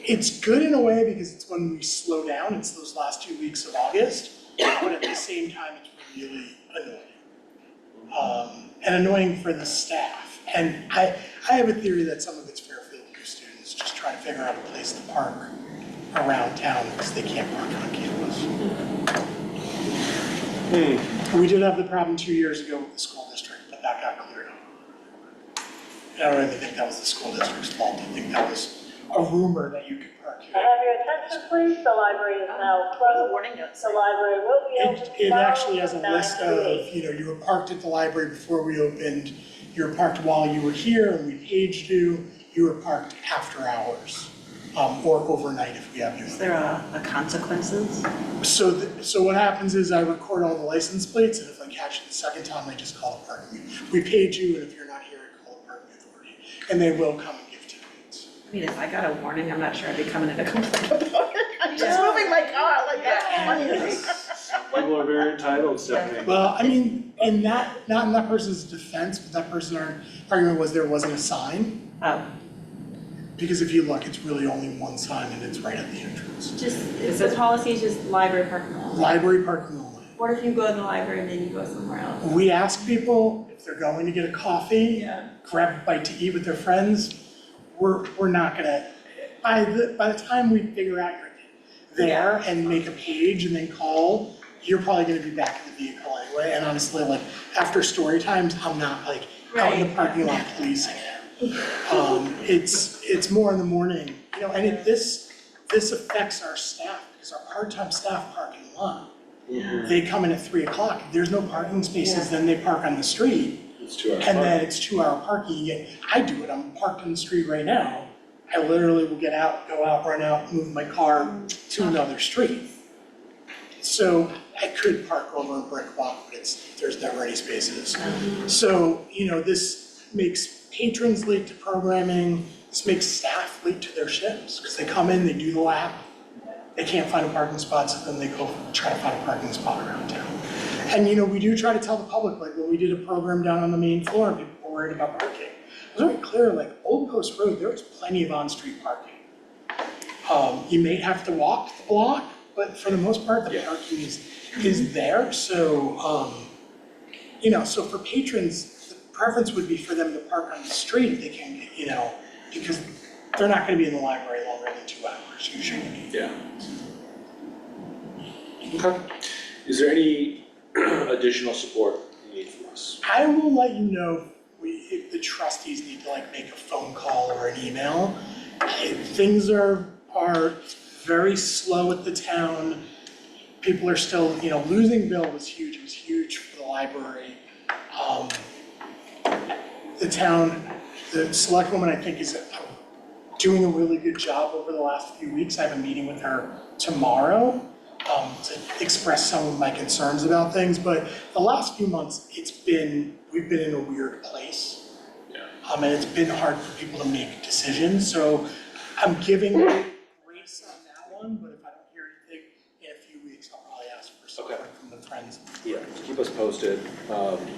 It's good in a way because it's when we slow down, it's those last 2 weeks of August, but at the same time, it's really annoying. And annoying for the staff. And I have a theory that some of it's Fairfield U students just trying to figure out a place to park around town because they can't park on campus. We did have the problem 2 years ago with the school district, but that got cleared up. I don't really think that was the school district's fault. I think that was a rumor that you could park I here. have your attention, please. The library is now closed. Warning notes. The library will be open It tomorrow actually has a from 9 list to 8. of, you were parked at the library before we opened, you were parked while you were here and we paged you, you were parked after hours, or overnight if we have you. Is there a consequences? So what happens is I record all the license plates, and if I catch you the second time, I just call the parking. We paid you, and if you're not here, I call the parking authority, and they will come and give tickets. I mean, if I got a warning, I'm not sure I'd be coming in to complain about it. I'm just moving my car like that. Money is- People are very entitled, Stephanie. Well, I mean, not in that person's defense, but that person's argument was there wasn't a sign, Oh, because if you look, it's really only one sign, and it's right at the entrance. Just, the policy is just library parking only. Library parking only. What if you go to the library and then you go somewhere else? We ask people if they're going to get a coffee, Yeah. grab a bite to eat with their friends. We're not gonna, by the time we figure out you're there and make a page and then call, you're probably gonna be back in the vehicle anyway. And honestly, like, after story times, I'm not like out in the Right. parking lot policing it. It's more in the morning, and this affects our staff, because our part-time staff park in the lot. They come in at 3:00, if there's no parking spaces, then they park on the street. It's 2 hours. And then it's 2-hour parking. I do it, I'm parked on the street right now. I literally will get out, go out, run out, move my car to another street. So I could park over in Brick Walk, but there's never any spaces. So, this makes patrons late to programming, this makes staff late to their shifts, because they come in, they do the lap, they can't find a parking spot, so then they go try to find a parking spot around town. And we do try to tell the public, like when we did a program down on the main floor, people were worried about parking. It was very clear, like Old Post Road, there was plenty of on-street parking. You may have to walk the block, but for the most part, the parking is there. So, so for patrons, the preference would be for them to park on the street if they can, because they're not gonna be in the library longer than 2 hours usually. Yeah. Okay. Is there any additional support you need from us? I will let you know if the trustees need to make a phone call or an email. Things are very slow at the town. People are still, losing Bill was huge. It was huge for the library. The town, the select woman, I think, is doing a really good job over the last few weeks. I have a meeting with her tomorrow to express some of my concerns about things. But the last few months, we've been in a weird place. Yeah. And it's been hard for people to make decisions. So I'm giving grace on that one, but if I don't hear anything in a few weeks, I'll probably ask for support from the friends. Yeah. Keep us posted,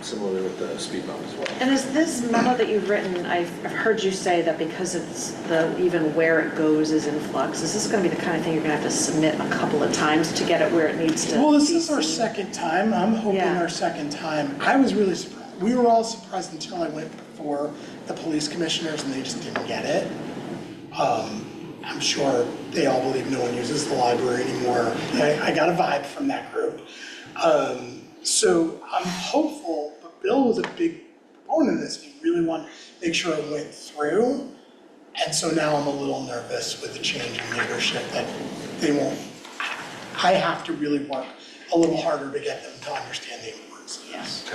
similarly with the speed bump as well. and is this memo that you've written, I've heard you say that because it's even where it goes is in flux, is this gonna be the kind of thing you're gonna have to submit a couple of times to get it where it needs to be? Well, this is our second time. I'm hoping Yeah. our second time. I was really surprised. We were all surprised until I went before the police commissioners and they just didn't get it. I'm sure they all believe no one uses the library anymore. I got a vibe from that group. So I'm hopeful, but Bill was a big proponent of this. He really wanted to make sure it went through. And so now I'm a little nervous with the change in leadership that they won't. I have to really work a little harder to get them to understand the importance of this.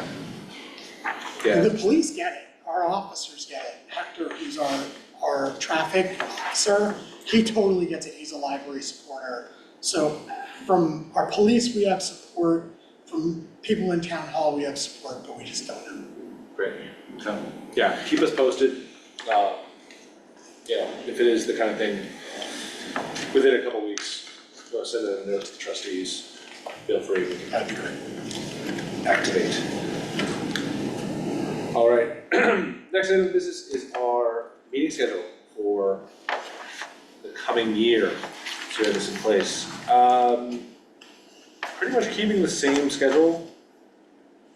Yeah. The police get it, our officers get it. Hector, who's our traffic officer, he totally gets it, he's a library supporter. So from our police, we have support, from people in town hall, we have support, but we just don't know. Great. Okay. Yeah, keep us posted. If it is the kind of thing, within a couple weeks, go send a note to the trustees. Feel free, we can That'd be great. activate. All right. Next item of business is our meeting schedule for the coming year. So we have this in place. Pretty much keeping the same schedule.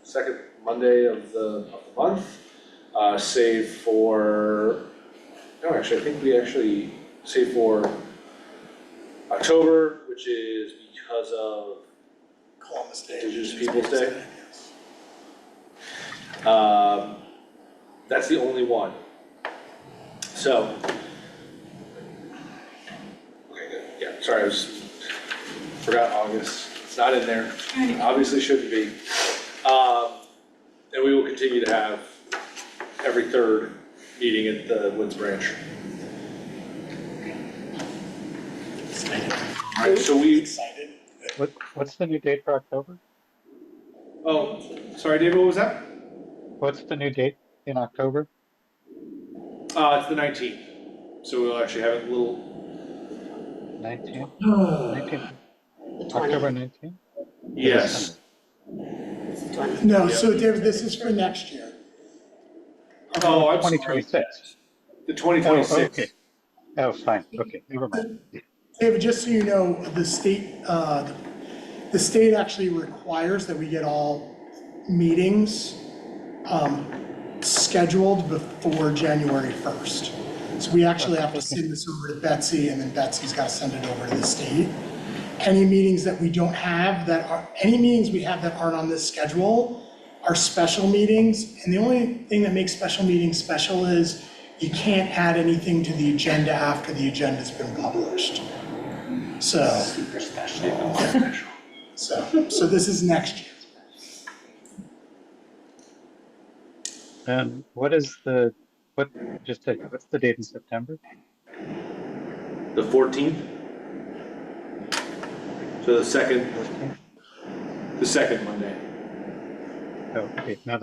Second Monday of the month, save for, no, actually, I think we actually, save for October, which is because of Columbus Day. Indigenous Peoples' Day. That's the only one. So, okay, good. Yeah, sorry, forgot August. It's not in there. Obviously shouldn't be. And we will continue to have every third meeting at the Woods Branch. All right, so we, Excited. What's the new date for October? oh, sorry, David, what was that? What's the new date in October? It's the 19th. So we'll actually have it a little, 19th? 19th, The October 20th. 19th? yes. It's the 20th. No, so David, this is for next year. Oh, I'm sorry. 2026. The Oh, 2026. okay. Oh, fine. Okay, never mind. David, just so you know, the state actually requires that we get all meetings scheduled before January 1st. So we actually have to send this over to Betsy, and then Betsy's got to send it over to the state. Any meetings that we don't have any meetings we have that aren't on this schedule are special meetings. And the only thing that makes special meetings special is you can't add anything to the agenda after the agenda's been published. So. Super special. So this is next year. And what's the date in September? The 14th. So the second 14th? Monday. Oh, okay. Now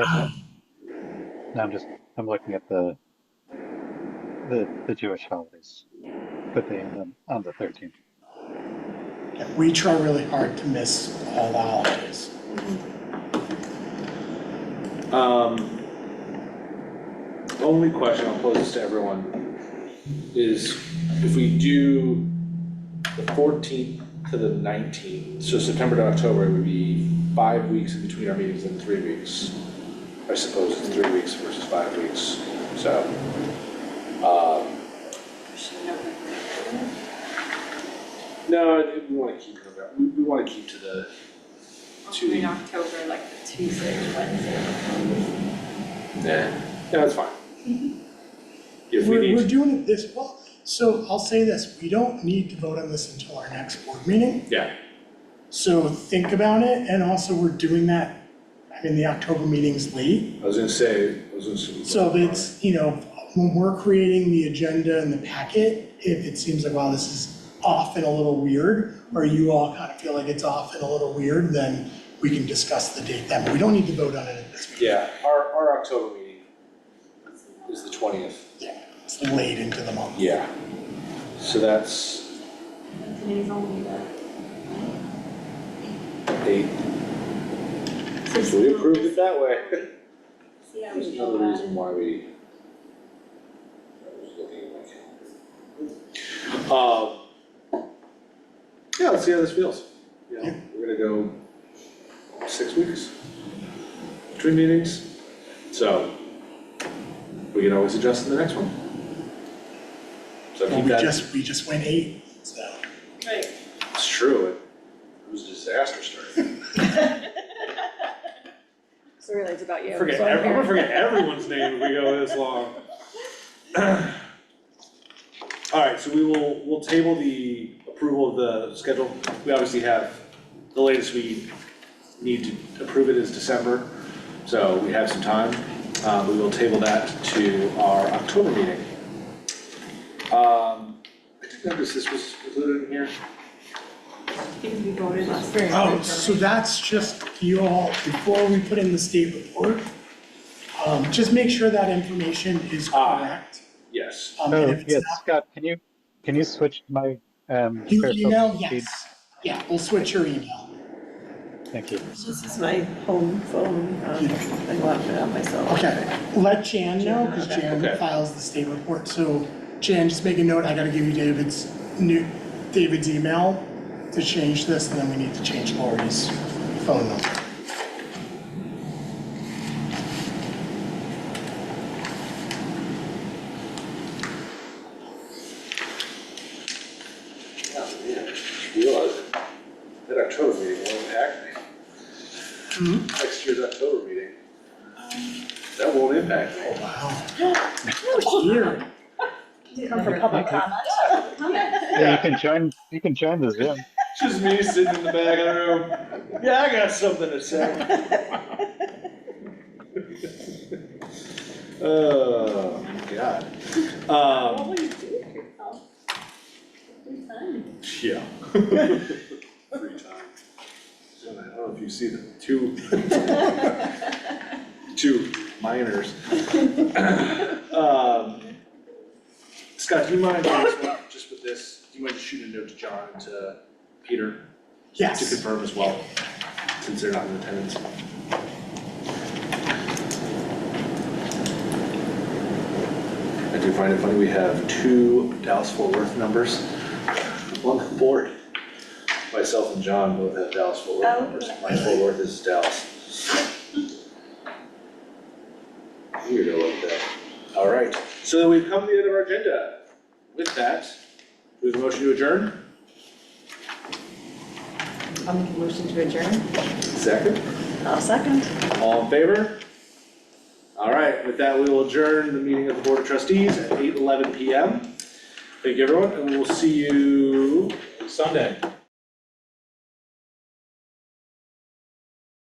I'm looking at the Jewish holidays, but they end on the 13th. We try really hard to miss all the holidays. Only question, I'll pose this to everyone, is if we do the 14th to the 19th, so September to October, it would be 5 weeks in between our meetings and 3 weeks. I suppose it's 3 weeks versus 5 weeks, so. No, we want to keep it, we want to keep to the, In October, like the Tuesday or Wednesday. yeah, that's fine. If we We're need, doing it this, well, so I'll say this, we don't need to vote on this until our next board meeting. yeah, So think about it, and also we're doing that, the October meeting's late. I was gonna say. So if it's, when we're creating the agenda and the packet, if it seems like, wow, this is off and a little weird, or you all kind of feel like it's off and a little weird, then we can discuss the date then, but we don't need to vote on it at this meeting. Yeah, our October meeting is the 20th. Yeah, it's late into the month. Yeah. So that's Today's only the. 8. So we approved it that way. See how we There's feel another about reason it. why we. I was looking at my calendar. Yeah, let's see how this feels. We're gonna go 6 weeks between meetings. So we can always adjust in the next one. So Well, keep we that. just went 8, so. Right. It's true, it was a disaster starting. So really, it's about you. I'm gonna forget everyone's name if we go this long. All right, so we'll table the approval of the schedule. We obviously have, the latest we need to approve it is December, so we have some time. We will table that to our October meeting. I didn't notice this was included in here. Because we voted last. Oh, so that's just you all, before we put in the state report, just make sure that information is correct. Yes. And Oh, if it's yes, not, Scott, can you switch to my you Fairfield email, feed? yes. Yeah, we'll switch your email. Thank you. This is my home phone, I locked it up myself. Okay, let Jan know, because Jan Okay. files the state report, so Jan, just make a note, I gotta give you David's email to change this, and then we need to change Lori's phone number. Oh, man. next year's October meeting. That won't impact me. Here. Come for public comment. Yeah, you can join the Zoom. Just me sitting in the back of the room. Yeah, I got something to say. Oh, God. Yeah. Free time. So I don't know if you see the two minors. Scott, do you mind, just with this, do you mind just shooting a note to John and to Peter? Yes. To confirm as well, since they're not in attendance. I do find it funny, we have two Dallas-Fort Worth numbers on the board. Myself and John both have Dallas-Fort Worth numbers. My Fort Worth is Dallas. Weirdo like that. All right, so then we've come to the end of our agenda. With that, we have a motion to adjourn. I'll make a motion to adjourn. Second. I'll second. All in favor? All right, with that, we will adjourn the meeting of the Board of Trustees at 8:11 PM. Thank you, everyone, and we'll see you Sunday.